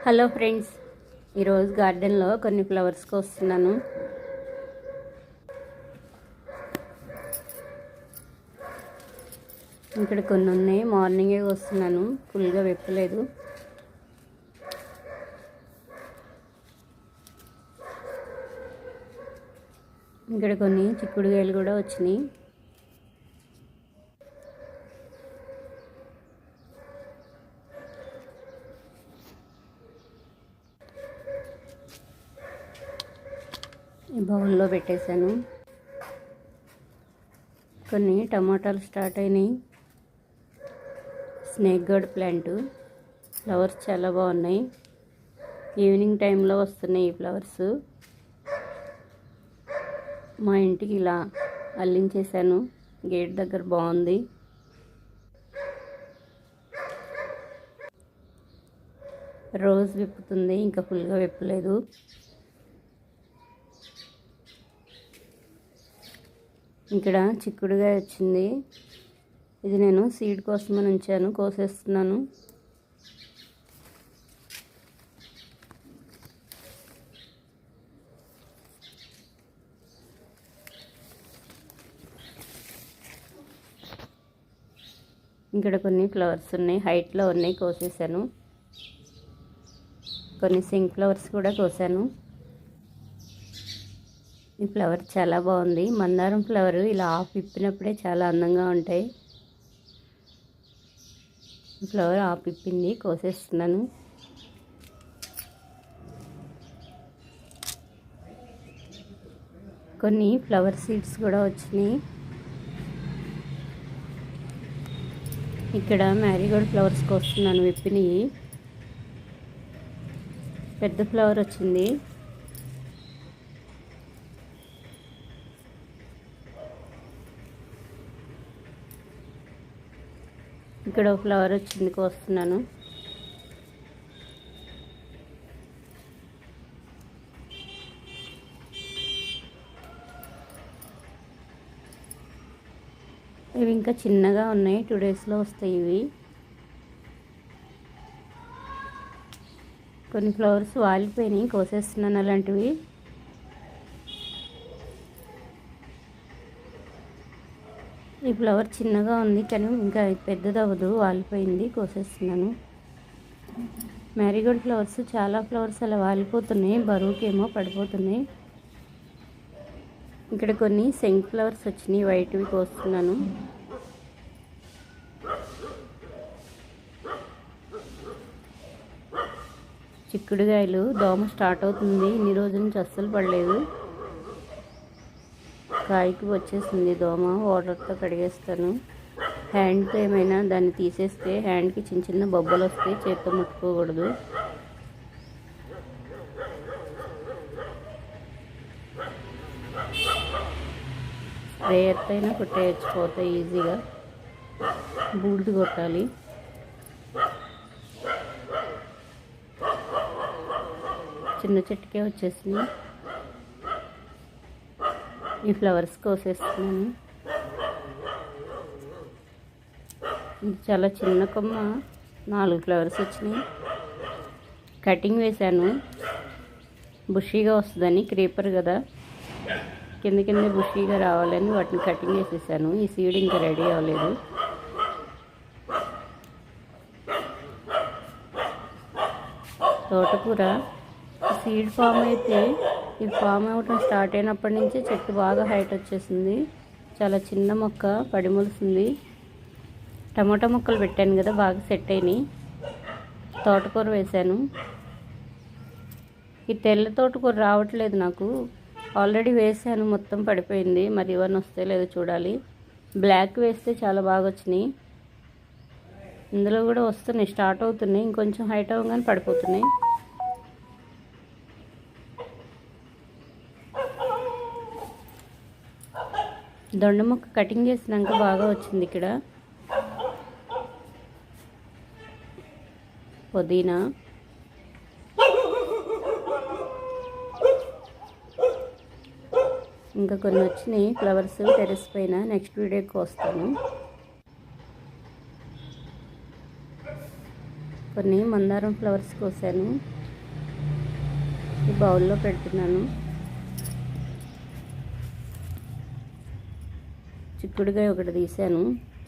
Hello friends, ఈరోజు గార్డెన్లో కొన్ని ఫ్లవర్స్ కోస్తున్నాను. ఇక్కడ కొన్ని ఉన్నాయి, మార్నింగే కోస్తున్నాను, ఫుల్గా వెప్పలేదు. ఇక్కడ కొన్ని చిక్కుడుకాయలు కూడా వచ్చినాయి. ఈ బౌల్లో పెట్టేశాను. కొన్ని టమాటాలు స్టార్ట్ అయినాయి. స్నేక్ గార్డ్ ప్లాంట్ ఫ్లవర్స్ చాలా బాగున్నాయి. ఈవినింగ్ టైంలో వస్తున్నాయి ఈ ఫ్లవర్స్. మా ఇంటికి ఇలా అల్లించేశాను, గేట్ దగ్గర బాగుంది. రోజ్ విప్పుతుంది, ఇంకా ఫుల్గా విప్పలేదు. ఇక్కడ చిక్కుడుగా వచ్చింది. ఇది నేను సీడ్ కోసమని ఉంచాను, కోసేస్తున్నాను. ఇక్కడ కొన్ని ఫ్లవర్స్ ఉన్నాయి, హైట్లో ఉన్నాయి, కోసేసాను. కొన్ని సింక్ ఫ్లవర్స్ కూడా కోసాను. ఈ ఫ్లవర్ చాలా బాగుంది. మందారం ఫ్లవర్ ఇలా ఆఫ్ ఇప్పినప్పుడే చాలా అందంగా ఉంటాయి. ఈ ఫ్లవర్ ఆఫ్ ఇప్పింది, కోసేస్తున్నాను. కొన్ని ఫ్లవర్ సీడ్స్ కూడా వచ్చినాయి. ఇక్కడ మ్యారీగోల్డ్ ఫ్లవర్స్ కోస్తున్నాను, విప్పినవి. పెద్ద ఫ్లవర్ వచ్చింది. ఇక్కడ ఒక ఫ్లవర్ వచ్చింది, కోస్తున్నాను. ఇవి ఇంకా చిన్నగా ఉన్నాయి, 2 డేస్లో వస్తాయి ఇవి. కొన్ని ఫ్లవర్స్ వాలిపోయినాయి, కోసేస్తున్నాను అలాంటివి. ఈ ఫ్లవర్ చిన్నగా ఉంది, కానీ ఇంకా పెద్దది అవ్వదు, వాలిపోయింది, కోసేస్తున్నాను. మ్యారీగోల్డ్ ఫ్లవర్స్ చాలా ఫ్లవర్స్ అలా వాలిపోతున్నాయి, బరువుకేమో పడిపోతున్నాయి. ఇక్కడ కొన్ని శంఖ్ ఫ్లవర్స్ వచ్చినాయి, వైట్వి, కోస్తున్నాను. చిక్కుడుకాయలు దోమ స్టార్ట్ అవుతుంది, ఇన్ని రోజుల నుంచి అస్సలు పడలేదు. కాయకి వచ్చేసింది దోమ, వాటర్తో కడిగేస్తాను. హ్యాండ్తో ఏమైనా దాన్ని తీసేస్తే హ్యాండ్కి చిన్న చిన్న బొబ్బలు వస్తాయి, చేత్తో ముట్టుకోకూడదు. స్ప్రేయర్తో అయినా కొట్టేయచ్చు, పోతాయి ఈజీగా. బూడిద కొట్టాలి. చిన్న చెట్టుకే వచ్చేసినాయి. ఈ ఫ్లవర్స్ కోసేస్తున్నాను. ఇది చాలా చిన్న కొమ్మ, 4 ఫ్లవర్స్ వచ్చినాయి. కటింగ్ వేశాను, బుషీగా వస్తుందని. క్రీపర్ కదా, కింద కింద బుషీగా రావాలని వాటిని కటింగ్ వేసేసాను. ఈ సీడ్ ఇంకా రెడీ అవ్వలేదు. తోటకూర సీడ్ ఫామ్ అయితే, ఈ ఫామ్ అవటం స్టార్ట్ అయినప్పటి నుంచి చెట్టు బాగా హైట్ వచ్చేసింది. చాలా చిన్న మొక్క పడిమొలుస్తుంది. టమాటా మొక్కలు పెట్టాను కదా, బాగా సెట్ అయినాయి. తోటకూర వేశాను. ఈ తెల్ల తోటకూర రావట్లేదు నాకు, ఆల్రెడీ వేసాను, మొత్తం పడిపోయింది. మరి ఇవన్నీ వస్తే లేదో చూడాలి. బ్లాక్ వేస్తే చాలా బాగా వచ్చినాయి. ఇందులో కూడా వస్తున్నాయి, స్టార్ట్ అవుతున్నాయి. ఇంకొంచెం హైట్ అవ్వగానే పడిపోతున్నాయి. దొండ మొక్క కటింగ్ చేసినాక బాగా వచ్చింది. ఇక్కడ పుదీనా, ఇంకా కొన్ని వచ్చినాయి ఫ్లవర్స్ టెర్రస్ పైన. నెక్స్ట్ వీడియోకి వస్తాను. కొన్ని మందారం ఫ్లవర్స్ కోసాను, ఈ బౌల్లో పెడుతున్నాను. చిక్కుడుకాయ ఒకటి తీసాను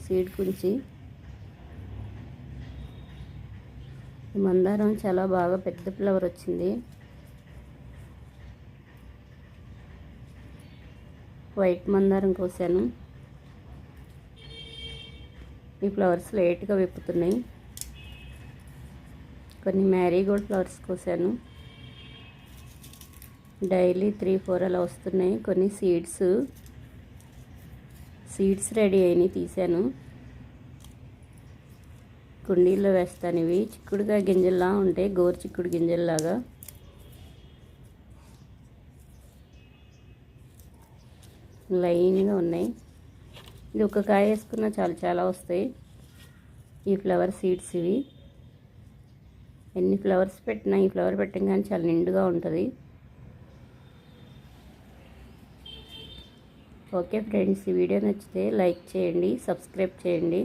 సీడ్ కుంచి. ఈ మందారం చాలా బాగా పెద్ద ఫ్లవర్ వచ్చింది. వైట్ మందారం కోసాను. ఈ ఫ్లవర్స్ లేట్గా విప్పుతున్నాయి. కొన్ని మ్యారీగోల్డ్ ఫ్లవర్స్ కోసాను. డైలీ 3-4 అలా వస్తున్నాయి. కొన్ని సీడ్స్ రెడీ అయినాయి, తీసాను. కుండీల్లో వేస్తాను. ఇవి చిక్కుడుకాయ గింజల్లా ఉంటాయి, గోరు చిక్కుడు గింజల్లాగా. లైన్గా ఉన్నాయి. ఇది ఒక కాయ వేసుకున్నా చాలా వస్తాయి ఈ ఫ్లవర్ సీడ్స్. ఇవి ఎన్ని ఫ్లవర్స్ పెట్టినా ఈ ఫ్లవర్ పెట్టగానే చాలా నిండుగా ఉంటుంది. ఓకే ఫ్రెండ్స్, ఈ వీడియో నచ్చితే లైక్ చేయండి, సబ్స్క్రైబ్ చేయండి.